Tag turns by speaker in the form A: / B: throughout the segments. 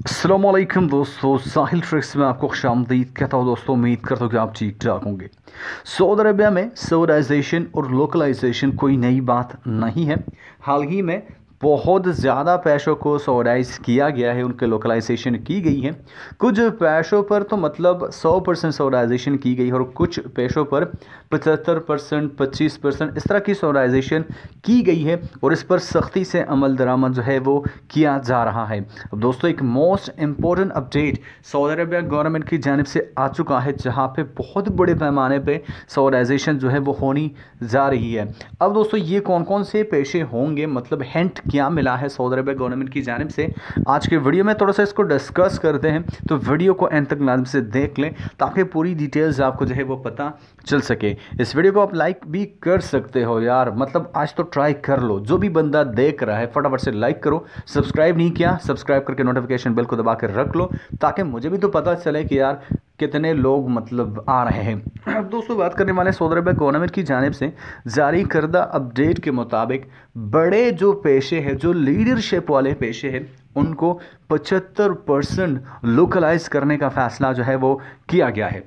A: अस्सलामुअलैकुम दोस्तों, साहिल ट्रिक्स में आपको खुशामदीद कहता हूँ। दोस्तों, उम्मीद करता हूँ कि आप ठीक ठाक होंगे। सऊदी अरबिया में सऊदाइजेशन और लोकलाइजेशन कोई नई बात नहीं है। हाल ही में बहुत ज़्यादा पैसों को सऊदाइज किया गया है, उनके लोकलाइजेशन की गई है। कुछ पैसों पर तो मतलब 100% सऊदाइजेशन की गई है और कुछ पैसों पर 75%, 25% इस तरह की सऊदाइजेशन की गई है और इस पर सख्ती से अमल दरामद जो है वो किया जा रहा है। अब दोस्तों, एक most important update Saudi Arabia government की जानिब से आ चुका है, जहां पे बहुत बड़े पैमाने पे सऊदाइजेशन जो है वो होनी जा रही है। अब दोस्तों, ये कौन कौन से पेशे होंगे, मतलब हिंट क्या मिला है सऊदी अरबिया गवर्नमेंट की जानिब से, आज के वीडियो में थोड़ा सा इसको डिस्कस करते हैं। तो वीडियो को एंड तक लाजम से देख लें ताकि पूरी डिटेल्स आपको जो है वो पता चल सके। इस वीडियो को आप लाइक भी कर सकते हो यार, मतलब आज तो ट्राई कर लो। जो भी बंदा देख रहा है फटाफट से लाइक करो। सब्सक्राइब नहीं किया, सब्सक्राइब करके नोटिफिकेशन बेल को दबा कर रख लो ताकि मुझे भी तो पता चले कि यार कितने लोग मतलब आ रहे हैं। अब दोस्तों, बात करने वाले सऊदी अरबिया गवर्नमेंट की जानिब से जारी करदा अपडेट के मुताबिक बड़े जो पेशे हैं, जो लीडरशिप वाले पेशे हैं, उनको 75% लोकलाइज करने का फैसला जो है वो किया गया है।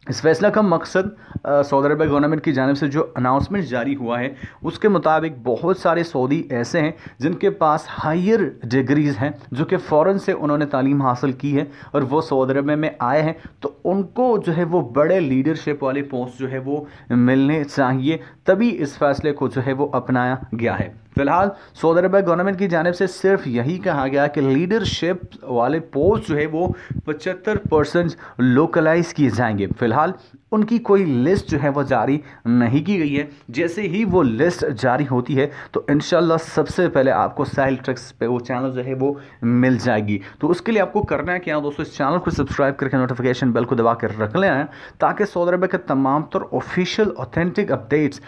A: इस फैसला का मकसद सऊदी अरबिया गवर्नमेंट की जानिब से जो अनाउंसमेंट जारी हुआ है उसके मुताबिक बहुत सारे सऊदी ऐसे हैं जिनके पास हायर डिग्रीज़ हैं, जो कि फ़ौरन से उन्होंने तालीम हासिल की है और वो सऊदी अरबिया में आए हैं, तो उनको जो है वो बड़े लीडरशिप वाले पोस्ट जो है वो मिलने चाहिए। तभी इस फैसले को जो है वो अपनाया गया है। फिलहाल सऊदी अरबिया गवर्नमेंट की जानिब से सिर्फ यही कहा गया कि लीडरशिप वाले पोस्ट जो है वो 75% लोकलाइज किए जाएंगे। फिलहाल उनकी कोई लिस्ट जो है वो जारी नहीं की गई है। जैसे ही वो लिस्ट जारी होती है तो इंशाल्लाह सबसे पहले आपको साहिल ट्रिक्स पे वो चैनल जो है वो मिल जाएगी। तो उसके लिए आपको करना है क्या दोस्तों, इस चैनल को सब्सक्राइब करके नोटिफिकेशन बेल को दबा कर रख लेना है ताकि सऊदी अरबिया के तमाम तर ऑफिशियल ऑथेंटिक अपडेट्स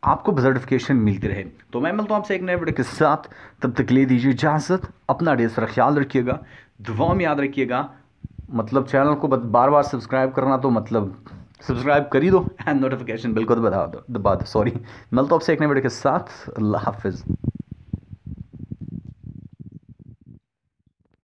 A: आपको नोटिफिकेशन मिलती रहे। तो मैं मिलता हूँ आपसे एक नए वीडियो के साथ, तब तक ले दीजिए इजाज़त। अपना ढेर सारा ख्याल रखिएगा, दुआ में याद रखिएगा। मतलब चैनल को बार बार सब्सक्राइब करना, तो मतलब सब्सक्राइब कर ही दो एंड नोटिफिकेशन बिल्कुल दबा दो। सॉरी, मिलता हूँ आपसे एक नए वीडियो के साथ। अल्लाह हाफिज़।